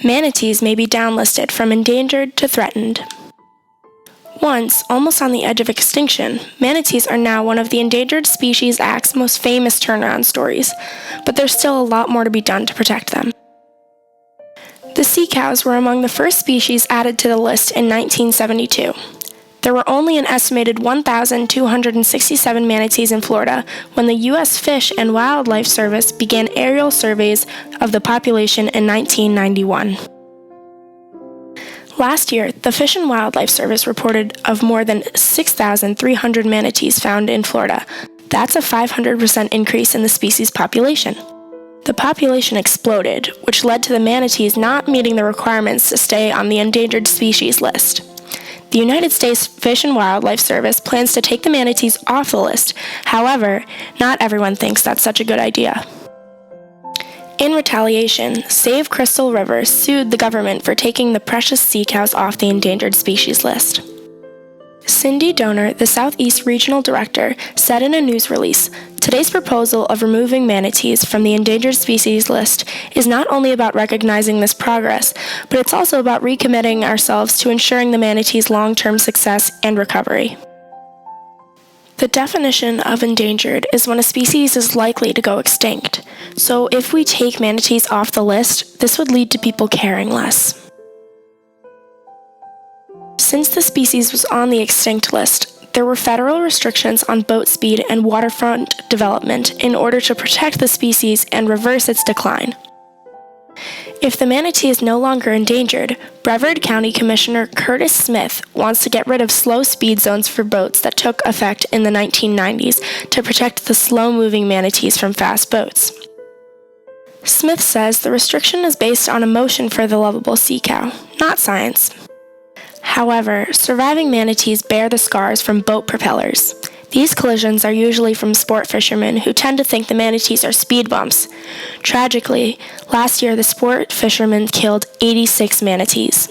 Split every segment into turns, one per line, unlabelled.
Manatees may be downlisted from endangered to threatened. Once almost on the edge of extinction, manatees are now one of the Endangered Species Act's most famous turnaround stories, but there's still a lot more to be done to protect them. The sea cows were among the first species added to the list in 1972. There were only an estimated 1,267 manatees in Florida when the U.S. Fish and Wildlife Service began aerial surveys of the population in 1991. Last year, the Fish and Wildlife Service reported of more than 6,300 manatees found in Florida. That's a 500% increase in the species population. The population exploded, which led to the manatees not meeting the requirements to stay on the endangered species list. The United States Fish and Wildlife Service plans to take the manatees off the list. However, not everyone thinks that's such a good idea. In retaliation, Save Crystal River sued the government for taking the precious sea cows off the endangered species list. Cindy Donor, the Southeast Regional Director, said in a news release, "Today's proposal of removing manatees from the endangered species list is not only about recognizing this progress, but it's also about recommitting ourselves to ensuring the manatees' long-term success and recovery." The definition of endangered is when a species is likely to go extinct. So if we take manatees off the list, this would lead to people caring less. Since the species was on the extinct list, there were federal restrictions on boat speed and waterfront development in order to protect the species and reverse its decline. If the manatee is no longer endangered, Brevard County Commissioner Curtis Smith wants to get rid of slow speed zones for boats that took effect in the 1990s to protect the slow-moving manatees from fast boats. Smith says the restriction is based on emotion for the lovable sea cow, not science. However, surviving manatees bear the scars from boat propellers. These collisions are usually from sport fishermen who tend to think the manatees are speed bumps. Tragically, last year the sport fishermen killed 86 manatees.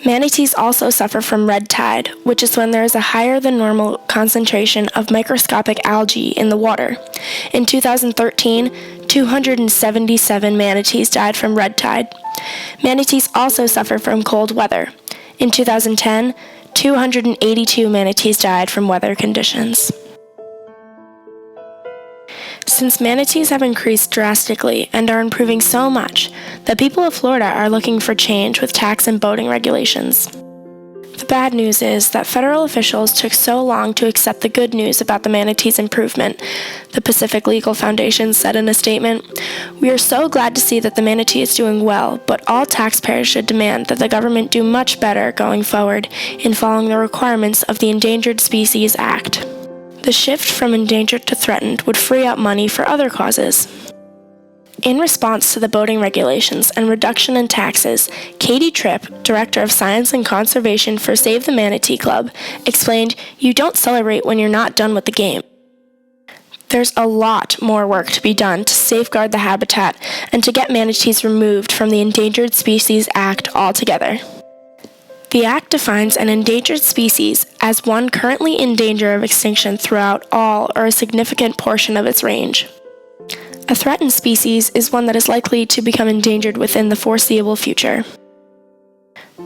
Manatees also suffer from red tide, which is when there is a higher than normal concentration of microscopic algae in the water. In 2013, 277 manatees died from red tide. Manatees also suffer from cold weather. In 2010, 282 manatees died from weather conditions. Since manatees have increased drastically and are improving so much, the people of Florida are looking for change with tax and boating regulations. The bad news is that federal officials took so long to accept the good news about the manatees' improvement, the Pacific Legal Foundation said in a statement. "We are so glad to see that the manatee is doing well, but all taxpayers should demand that the government do much better going forward in following the requirements of the Endangered Species Act." The shift from endangered to threatened would free up money for other causes. In response to the boating regulations and reduction in taxes, Katie Tripp, Director of Science and Conservation for Save the Manatee Club, explained, "You don't celebrate when you're not done with the game." There's a lot more work to be done to safeguard the habitat and to get manatees removed from the Endangered Species Act altogether. The Act defines an endangered species as one currently in danger of extinction throughout all or a significant portion of its range. A threatened species is one that is likely to become endangered within the foreseeable future.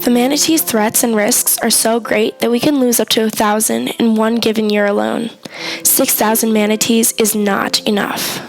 The manatee's threats and risks are so great that we can lose up to 1,000 in one given year alone. 6,000 manatees is not enough.